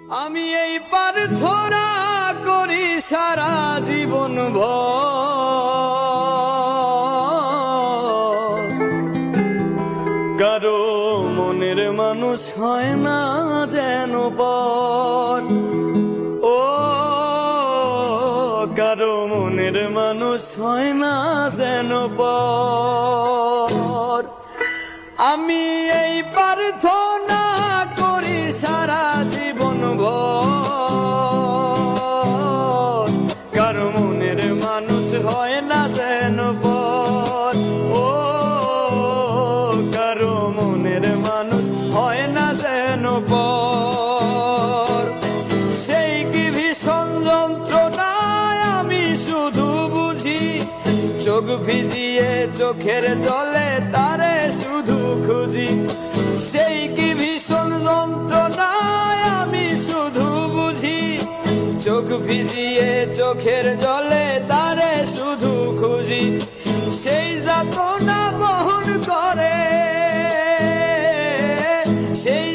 আমি এই প্রার্থনা করি সারা জীবন ভর, কারো মনের মানুষ হয় না যেন পর। ও কারো মনের মানুষ হয় না যেন পর। আমি এই প্রার্থনা করি সারা জীবন ভর, কারো মনের মানুষ হয় না যেন পর। ও কারো মনের মানুষ হয় না যেন পর। সেই কি ভীষণ যন্ত্রণায় আমি শুধু বুঝি, চোখ ভিজিয়ে চোখের জলে তারে শুধু খুঁজি। সেই কি ভীষণ যন্ত্রণায় আমি শুধু বুঝি, চোখ ভিজিয়ে চোখের জলে তারে শুধু খুঁজি। সেই যাতনা বহন করে, সেই